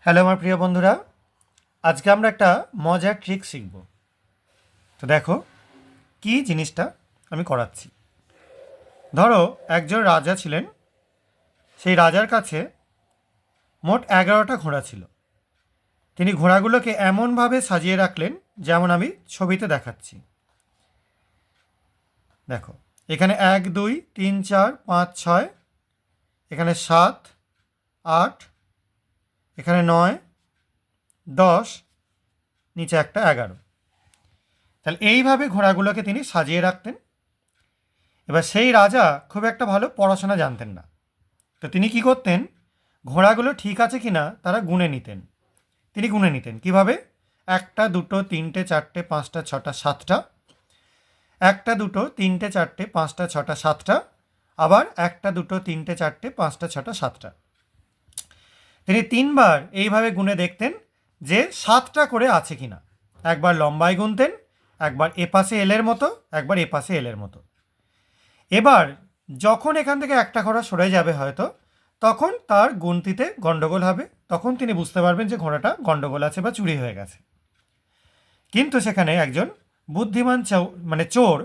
Hello আমার প্রিয় বন্ধুরা, আজকে আমরা একটা মজার ট্রিক শিখব। তো দেখো কি জিনিসটা আমি করাচ্ছি। ধরো একজন রাজা ছিলেন, সেই রাজার কাছে মোট 11টা ঘোড়া ছিল। তিনি ঘোড়াগুলোকে এমনভাবে সাজিয়ে রাখলেন যেমন আমি ছবিতে দেখাচ্ছি। দেখো এখানে 1 2 3 4 5 6, এখানে 7 8, এখানে 9 10, নিচে একটা 11। তাহলে এইভাবে ঘোড়াগুলোকে তিনি সাজিয়ে রাখতেন। এবার সেই রাজা খুব একটা ভালো পড়াশোনা জানতেন না। তো তিনি কি করতেন, ঘোড়াগুলো ঠিক আছে কিনা তারা গুনে নিতেন। তিনি গুনে নিতেন কিভাবে? 1টা 2টো 3টে 4টে 5টা 6টা 7টা, 1টা 2টো 3টে 4টে 5টা 6টা 7টা, আবার 1টা 2টো 3টে 4টে 5টা 6টা 7টা। তিনি 3বার এইভাবে গুনে দেখতেন যে 7টা করে আছে কিনা। একবার লম্বায় গুনতেন, একবার এপাশে এলের মতো, একবার এপাশে এলের মতো। এবার যখন এখান থেকে একটা ঘোড়া সরে যাবে হয়তো, তখন তার গুনতিতে গন্ডগোল হবে। তখন তিনি বুঝতে পারবেন যে ঘোড়াটা গন্ডগোল আছে বা চুরি হয়ে গেছে। কিন্তু সেখানে একজন বুদ্ধিমান চোর,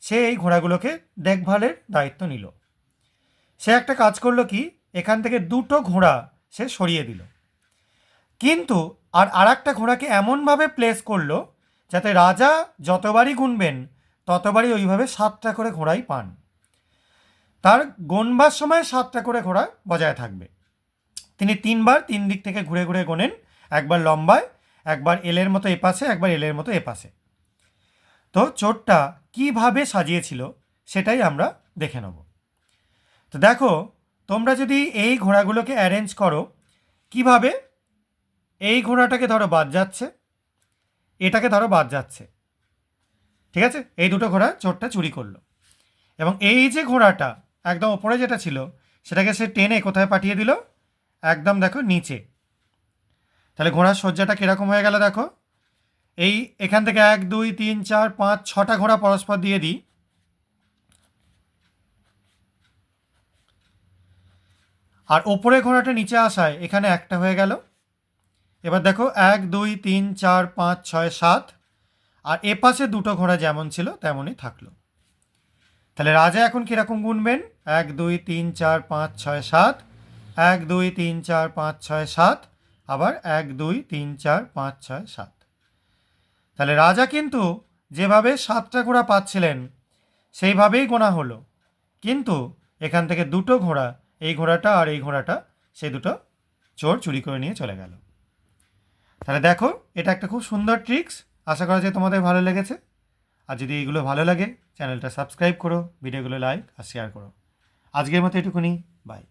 সে এই ঘোড়াগুলোকে দেখভালের দায়িত্ব নিল। সে একটা কাজ করলো কি, এখান থেকে 2টো ঘোড়া সে সরিয়ে দিল। কিন্তু আর একটা ঘোড়াকে এমনভাবে প্লেস করলো যাতে রাজা যতবারই গুনবেন ততবারই ওইভাবে 7টা করে ঘোড়াই পান। তার গোনবার সময় 7টা করে ঘোড়া বজায় থাকবে। তিনি 3বার 3 দিক থেকে ঘুরে ঘুরে গোনেন, একবার লম্বায়, একবার এলের মতো এপাশে, একবার এলের মতো এপাশে। তো চোরটা কিভাবে সাজিয়েছিল সেটাই আমরা দেখে নেব। তো দেখো, তোমরা যদি এই ঘোড়াগুলোকে অ্যারেঞ্জ করো কিভাবে, এই ঘোড়াটাকে ধরো বাদ যাচ্ছে, এটাকে ধরো বাদ যাচ্ছে, ঠিক আছে? এই দুটো ঘোড়া চোরটা চুরি করলো। এবং এই যে ঘোড়াটা একদম ওপরে যেটা ছিল সেটাকে সে টেনে কোথায় পাঠিয়ে দিল? একদম দেখো নিচে। তাহলে ঘোড়ার সজ্জাটা কীরকম হয়ে গেল দেখো। এখান থেকে 1 2 3 4 5 6টা ঘোড়া পরস্পর দিয়ে দিই। আর ওপরে ঘোড়াটা নিচে আসায় এখানে একটা হয়ে গেল। এবার দেখো 1 2 3 4 5 6 7, আর এপাশে দুটো ঘোড়া যেমন ছিল তেমনই থাকলো। তাহলে রাজা এখন কীরকম গুনবেন? 1 2 3 4 5 6 7, 1 2 3 4 5 6 7, আবার 1 2 3 4 5 6 7। তাহলে রাজা কিন্তু যেভাবে 7টা ঘোড়া পাচ্ছিলেন সেইভাবেই গোনা হলো। কিন্তু এখান থেকে দুটো ঘোড়া, এই ঘোড়াটা আর এই ঘোড়াটা, সেই দুটো চোর চুরি করে নিয়ে চলে গেল। তাহলে দেখো, এটা একটা খুব সুন্দর ট্রিক্স। আশা করা যায় তোমাদের ভালো লেগেছে। আর যদি এইগুলো ভালো লাগে চ্যানেলটা সাবস্ক্রাইব করো, ভিডিওগুলো লাইক আর শেয়ার করো। আজকের মতো এটুকুনি, বাই।